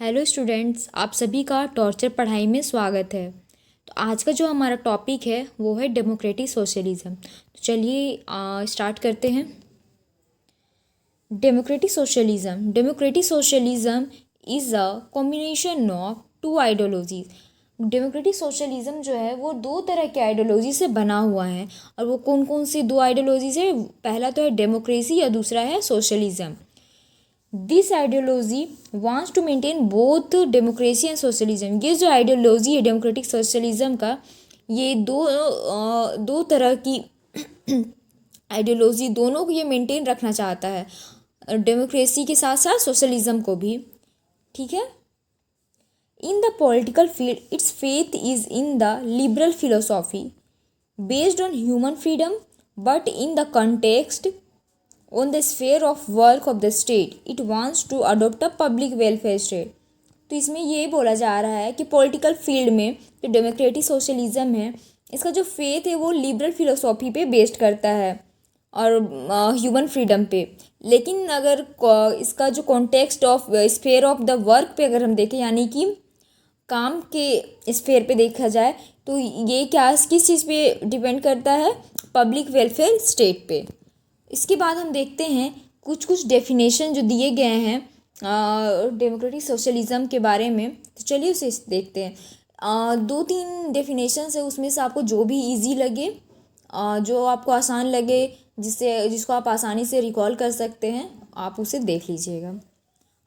Hello students, आप सभी का टॉर्चर पढ़ाई में स्वागत है। तो आज का जो हमारा टॉपिक है वो है डेमोक्रेटिक सोशलिज्म। तो चलिए स्टार्ट करते हैं। Democratic socialism is a combination of two ideologies. Democratic socialism जो है वो दो तरह के आइडियोलॉजी से बना हुआ है। और वो कौन कौन सी दो आइडियोलॉजीज है? पहला तो है डेमोक्रेसी और दूसरा है socialism. This ideology wants to maintain both democracy and socialism. ये जो आइडियोलॉजी है डेमोक्रेटिक सोशलिज्म का, ये दो तरह की आइडियोलॉजी दोनों को ये मेंटेन रखना चाहता है, डेमोक्रेसी के साथ साथ सोशलिज्म को भी। ठीक है। In the political field it's faith is in the liberal philosophy based on human freedom, but in the context on the sphere of work of the state it wants to adopt a public welfare state। तो इसमें ये बोला जा रहा है कि political field में जो डेमोक्रेटिक सोशलिज्म है, इसका जो फेथ है वो लिबरल फिलोसॉफी पे बेस्ड करता है और ह्यूमन फ्रीडम पे। लेकिन अगर इसका जो context of sphere of the work पे अगर हम देखें, यानी कि काम के स्फेयर पे देखा जाए, तो ये क्या किस चीज़ पे डिपेंड करता है? पब्लिक वेलफेयर स्टेट पे। इसके बाद हम देखते हैं कुछ डेफिनेशन जो दिए गए हैं डेमोक्रेटिक सोशलिज्म के बारे में। तो चलिए उसे देखते हैं। दो तीन डेफिनेशंस है, उसमें से आपको जो भी इजी लगे, जो आपको आसान लगे, जिसको आप आसानी से रिकॉल कर सकते हैं, आप उसे देख लीजिएगा।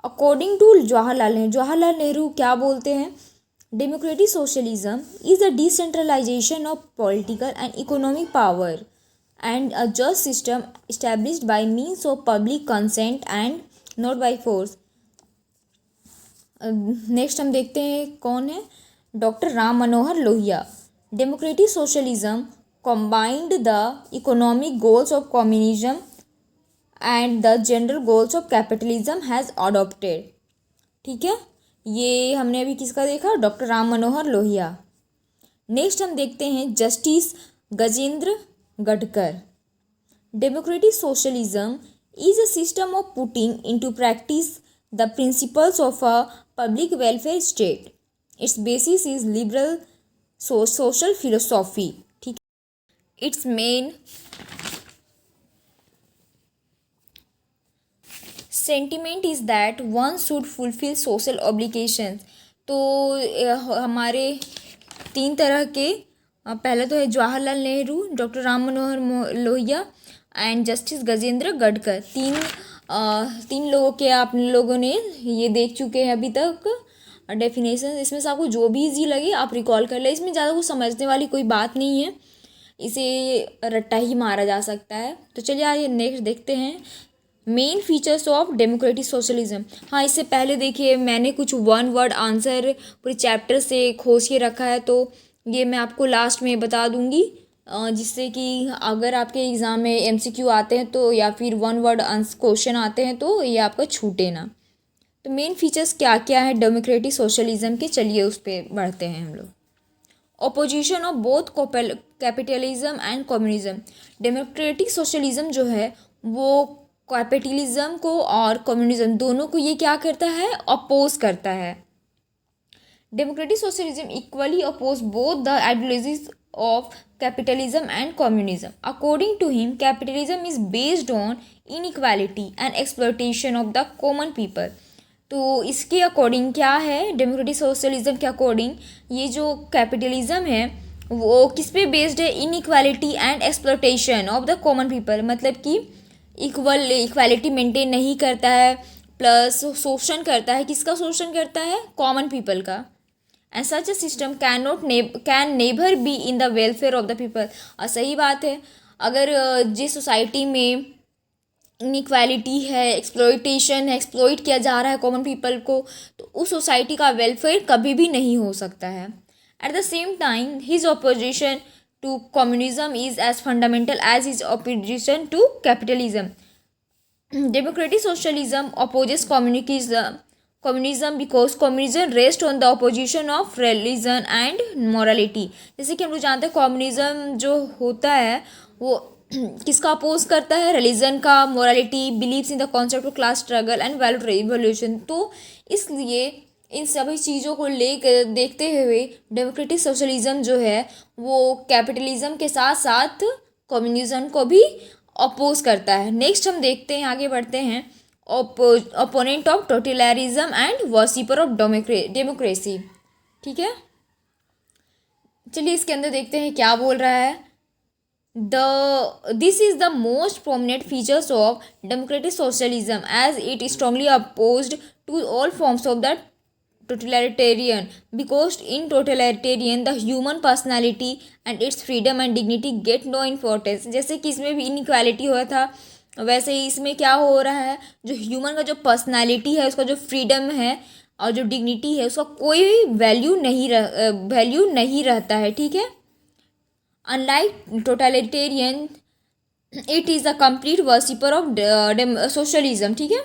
अकॉर्डिंग टू जवाहरलाल नेहरू क्या बोलते हैं? Democratic socialism is a decentralisation of political and economic power and a just system established by means of public consent and not by force। Next हम देखते हैं कौन है? Doctor Ram Manohar Lohia. Democratic socialism combined the economic goals of communism and the general goals of capitalism has adopted। ठीक है, ये हमने अभी किसका देखा? डॉक्टर राम मनोहर लोहिया। नेक्स्ट हम देखते हैं justice Gajendra Gadkar. Democratic socialism is a system of putting into practice the principles of a public welfare state. Its basis is liberal social philosophy। ठीक है। Its main sentiment is that one should fulfill social obligations। तो हमारे तीन तरह के, पहला तो है Jawaharlal Nehru, doctor Ram Manohar Lohia and justice Gajendra Gadkar. तीन लोगों के आप लोगों ने ये देख चुके हैं अभी तक डेफिनेशन। इसमें से आपको जो भी इजी लगे आप रिकॉल कर ले। इसमें ज़्यादा कुछ समझने वाली कोई बात नहीं है, इसे रट्टा ही मारा जा सकता है। तो चलिए आइए नेक्स्ट देखते हैं main features of democratic socialism. हाँ, इससे पहले देखिए मैंने कुछ वन वर्ड आंसर पूरे चैप्टर से खोज के रखा है, तो ये मैं आपको लास्ट में बता दूंगी, जिससे कि अगर आपके एग्ज़ाम में एमसीक्यू आते हैं तो, या फिर वन वर्ड क्वेश्चन आते हैं, तो ये आपका छूटे ना। तो मेन फीचर्स क्या क्या है डेमोक्रेटिक सोशलिज्म के, चलिए उस पर बढ़ते हैं हम लोग। Opposition of both capitalism and communism. Democratic socialism जो है वो कैपिटलिज्म को और कम्युनिज्म दोनों को ये क्या करता है? अपोज करता है। Democratic socialism equally oppose both the ideologies of capitalism and communism। According to him, capitalism is based on inequality and exploitation of the common people। तो इसके अकॉर्डिंग क्या है? डेमोक्रेटिक सोशलिज्म के अकॉर्डिंग ये जो कैपिटलिज्म है वो किस पे बेस्ड है? Inequality and exploitation of the common people. मतलब कि इक्वालिटी मेंटेन नहीं करता है, प्लस शोषण करता है। किसका शोषण करता है? कॉमन पीपल का। And such a system can never be in the welfare of the people. और सही बात है, अगर जिस सोसाइटी में इनइक्वालिटी है, एक्सप्लॉयटेशन है, एक्सप्लॉइट किया जा रहा है कॉमन पीपल को, तो उस सोसाइटी का वेलफेयर कभी भी नहीं हो सकता है। At the same time his opposition to communism is as fundamental as his opposition to capitalism. Democratic socialism opposes communism because communism rests on the opposition of religion and morality। जैसे कि हम लोग जानते हैं कम्युनिज्म जो होता है वो किसका अपोज करता है? रिलीजन का, morality, believes in the concept of class struggle and value revolution. तो इसलिए इन सभी चीज़ों को लेकर देखते हुए डेमोक्रेटिक सोशलिज्म जो है वो कैपिटलिज्म के साथ साथ कम्युनिज्म को भी अपोज करता है। नेक्स्ट हम देखते हैं, आगे बढ़ते हैं, opponent of totalitarianism and worshipper of democracy. ठीक है, चलिए इसके अंदर देखते हैं क्या बोल रहा है। This is the most prominent features of democratic socialism as it is strongly opposed to all forms of the totalitarian, because in totalitarian the human personality and its freedom and dignity get no importance। जैसे कि इसमें भी inequality हुआ था, वैसे ही इसमें क्या हो रहा है, जो ह्यूमन का जो पर्सनालिटी है, उसका जो फ्रीडम है और जो डिग्निटी है, उसका कोई वैल्यू नहीं रहता है। ठीक है, unlike totalitarian it is a complete worshipper of socialism. ठीक है,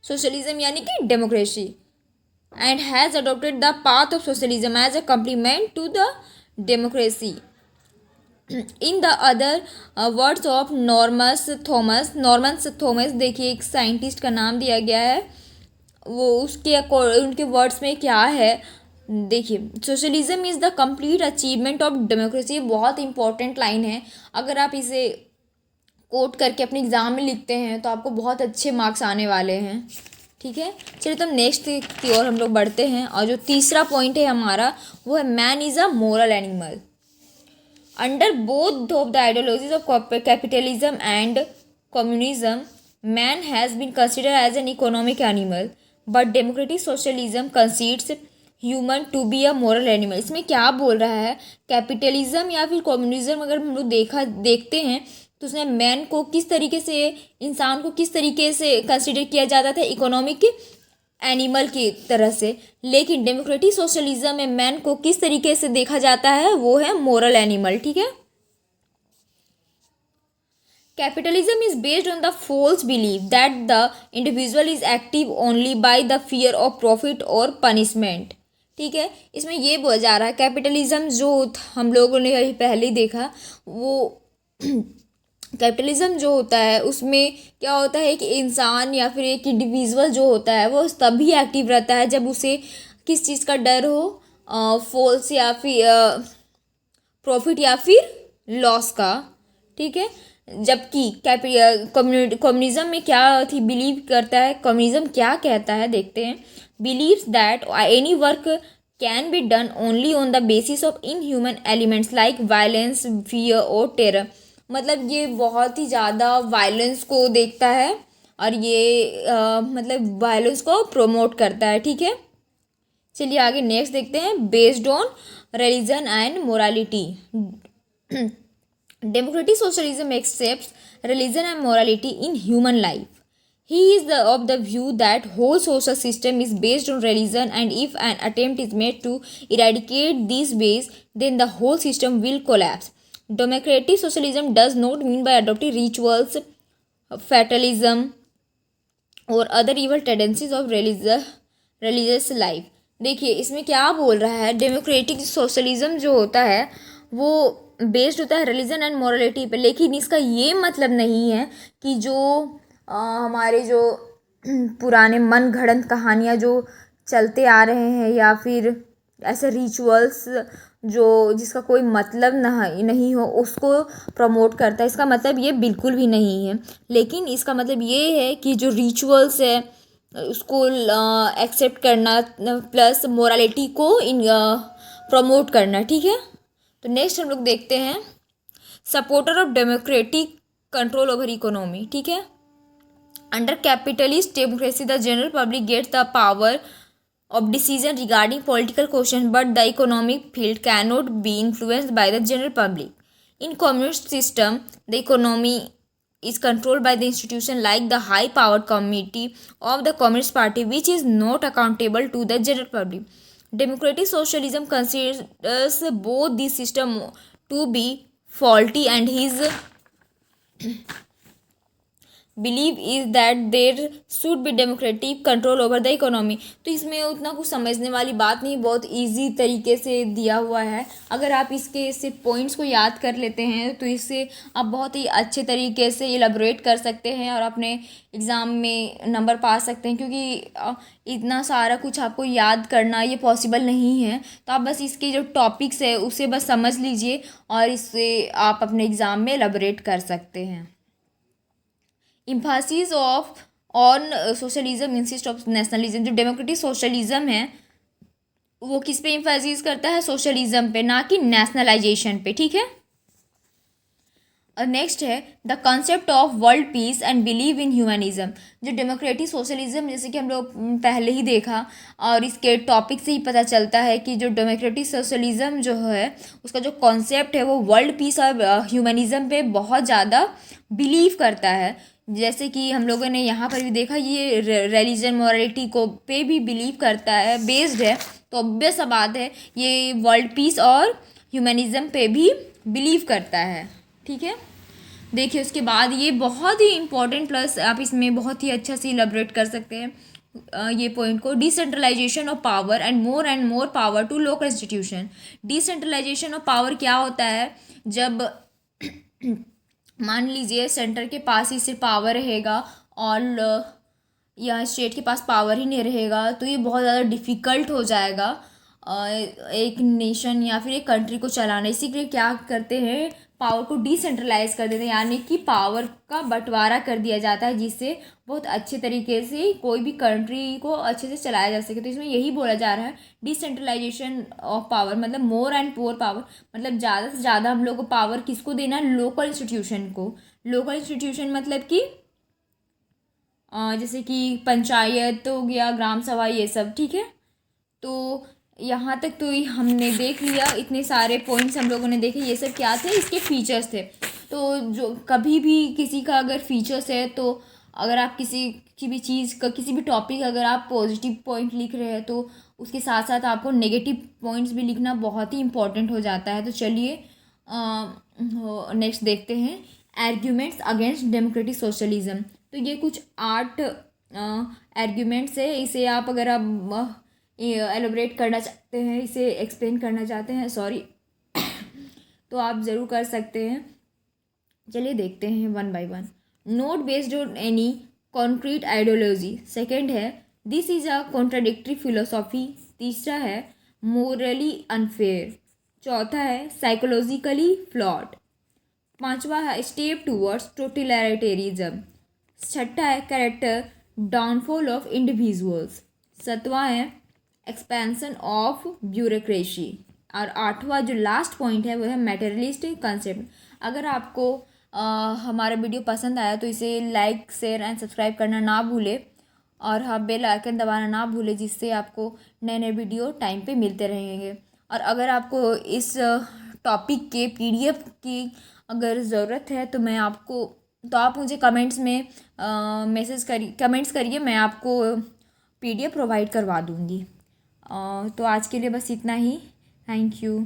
सोशलिज्म यानी कि democracy, and has adopted the path of socialism as a complement to the democracy. In the other words of Norman Thomas, देखिए एक scientist का नाम दिया गया है, वो उनके वर्ड्स में क्या है, देखिए, socialism is the complete achievement of democracy. बहुत इंपॉर्टेंट लाइन है, अगर आप इसे कोट करके अपने एग्ज़ाम में लिखते हैं तो आपको बहुत अच्छे मार्क्स आने वाले हैं। ठीक है, चलिए तो नेक्स्ट की ओर हम लोग बढ़ते हैं, और जो तीसरा पॉइंट है हमारा वो है man is a moral animal. Under both of the ideologies of capitalism and communism, man has been considered as an economic animal, but democratic socialism concedes human to be a moral animal. इसमें क्या बोल रहा है, capitalism या फिर communism अगर हम लोग देखते हैं तो उसमें मैन को किस तरीके से, इंसान को किस तरीके से कंसिडर किया जाता था, इकोनॉमिक एनिमल की तरह से, लेकिन डेमोक्रेटिक सोशलिज्म में मैन को किस तरीके से देखा जाता है, वो है मोरल एनिमल। ठीक है, capitalism is based on the false believe that the individual is active only by the fear of profit और पनिशमेंट। ठीक है, इसमें ये बोला जा रहा है कैपिटलिज्म जो हम लोगों ने पहले ही देखा, वो कैपिटलिज्म जो होता है उसमें क्या होता है कि इंसान या फिर एक इंडिविजुअल जो होता है वो तभी एक्टिव रहता है जब उसे किस चीज़ का डर हो, फॉल्स या फिर प्रॉफिट या फिर लॉस का। ठीक है, जबकि कम्युनिज्म में क्या थी, बिलीव करता है, कम्युनिज्म क्या कहता है देखते हैं, believes that any work can be done only on the basis of inhuman elements like violence, fear और terror। मतलब ये बहुत ही ज़्यादा वायलेंस को देखता है और ये मतलब वायलेंस को प्रमोट करता है। ठीक है, चलिए आगे नेक्स्ट देखते हैं, based on religion and morality. Democratic socialism accepts religion and morality in human life. He is of the view that whole social system is based on religion, and if an attempt is made to eradicate these ways, then the whole system will collapse. Democratic socialism does not mean by adopting rituals, fatalism, or other evil tendencies of religious life। देखिए इसमें क्या बोल रहा है, democratic socialism जो होता है वो बेस्ड होता है रिलीजन एंड मोरालिटी पे, लेकिन इसका ये मतलब नहीं है कि जो हमारे जो पुराने मन घड़ंत कहानियाँ जो चलते आ रहे हैं या फिर ऐसे रिचुअल्स जो जिसका कोई मतलब नहीं हो उसको प्रमोट करता है, इसका मतलब ये बिल्कुल भी नहीं है। लेकिन इसका मतलब ये है कि जो रिचुअल्स है उसको एक्सेप्ट करना प्लस मोरालिटी को प्रमोट करना। ठीक है, तो नेक्स्ट हम लोग देखते हैं, supporter of democratic control over economy. ठीक है, under capitalist democracy the general public gets the power of decision regarding political questions, but the economic field cannot be influenced by the general public. In communist system, the economy is controlled by the institution like the high powered committee of the Communist Party, which is not accountable to the general public. Democratic socialism considers both these systems to be faulty and his believe is that there should be democratic control over the economy. तो इसमें उतना कुछ समझने वाली बात नहीं, बहुत easy तरीके से दिया हुआ है। अगर आप इसके सिर्फ पॉइंट्स को याद कर लेते हैं तो इससे आप बहुत ही अच्छे तरीके से इलेबोरेट कर सकते हैं और अपने एग्ज़ाम में नंबर पा सकते हैं, क्योंकि इतना सारा कुछ आपको याद करना ये पॉसिबल नहीं है। तो आप बस इसके जो टॉपिक्स है उसे बस समझ लीजिए और इससे आप अपने एग्ज़ाम में एलेबोरेट कर सकते हैं। Emphasis of on socialism insist of nationalism. जो डेमोक्रेटिक सोशलिज्म है वो किस पे इम्फासिस करता है? सोशलिज्म पे, ना कि नेशनलाइजेशन पे, ठीक है। और नेक्स्ट है the concept of world peace and believe in humanism. जो डेमोक्रेटिक सोशलिज्म, जैसे कि हम लोग पहले ही देखा और इसके टॉपिक से ही पता चलता है कि जो डेमोक्रेटिक सोशलिज्म जो है उसका जो कॉन्सेप्ट है वो वर्ल्ड पीस और ह्यूमनिज्म पे बहुत ज़्यादा बिलीव करता है। जैसे कि हम लोगों ने यहाँ पर भी देखा, ये रिलीजन मॉरलिटी को पे भी बिलीव करता है, बेस्ड है। तो ऑब्वियस सा बात है ये वर्ल्ड पीस और ह्यूमनिज्म पे भी बिलीव करता है, ठीक है। देखिए उसके बाद ये बहुत ही इंपॉर्टेंट, प्लस आप इसमें बहुत ही अच्छा से इलेबोरेट कर सकते हैं ये पॉइंट को। Decentralisation of power and more power to local institution. Decentralisation of power क्या होता है? जब मान लीजिए सेंटर के पास ही सिर्फ पावर रहेगा और यहाँ स्टेट के पास पावर ही नहीं रहेगा, तो ये बहुत ज़्यादा डिफ़िकल्ट हो जाएगा एक नेशन या फिर एक कंट्री को चलाना। इसी के लिए क्या करते हैं, पावर को डिसेंट्रलाइज कर देते हैं, यानी कि पावर का बंटवारा कर दिया जाता है, जिससे बहुत अच्छे तरीके से कोई भी कंट्री को अच्छे से चलाया जा सके। तो इसमें यही बोला जा रहा है डिसेंट्रलाइजेशन ऑफ पावर, मतलब मोर एंड मोर पावर, मतलब ज़्यादा से ज़्यादा हम लोग को पावर किसको देना है? लोकल इंस्टीट्यूशन को। लोकल इंस्टीट्यूशन मतलब कि जैसे कि पंचायत हो गया, ग्राम सभा, ये सब, ठीक है। तो यहाँ तक तो हमने देख लिया, इतने सारे पॉइंट्स हम लोगों ने देखे। ये सब क्या थे? इसके फीचर्स थे। तो जो कभी भी किसी का अगर फीचर्स है, तो अगर आप किसी की भी चीज़ का, किसी भी टॉपिक अगर आप पॉजिटिव पॉइंट लिख रहे हैं तो उसके साथ साथ आपको नेगेटिव पॉइंट्स भी लिखना बहुत ही इंपॉर्टेंट हो जाता है। तो चलिए नेक्स्ट देखते हैं, आर्ग्यूमेंट्स अगेंस्ट डेमोक्रेटिक सोशलिज्म। तो ये कुछ 8 आर्ग्यूमेंट्स है। इसे आप अगर आप एलोबरेट करना चाहते हैं, इसे एक्सप्लेन करना चाहते हैं, सॉरी, तो आप ज़रूर कर सकते हैं। चलिए देखते हैं one by one. Not based on any concrete ideology. Second है this is a contradictory philosophy. तीसरा है मोरली अनफेयर। चौथा है साइकोलॉजिकली फ्लॉड। पांचवा है स्टेप टूवर्ड्स टोटलिटेरिज्म। छठा है कैरेक्टर डाउनफॉल ऑफ इंडिविजुअल्स। सातवां है एक्सपेंशन ऑफ ब्यूरोक्रेसी। और आठवां जो लास्ट पॉइंट है वो है मटेरियलिस्ट कंसेप्ट। अगर आपको हमारा वीडियो पसंद आया तो इसे लाइक, शेयर एंड सब्सक्राइब करना ना भूले और हाँ बेल आइकन दबाना ना भूले, जिससे आपको नए नए वीडियो टाइम पे मिलते रहेंगे। और अगर आपको इस टॉपिक के PDF की अगर ज़रूरत है तो आप मुझे कमेंट्स में कमेंट्स करिए, मैं आपको PDF प्रोवाइड करवा दूँगी। तो आज के लिए बस इतना ही। Thank you.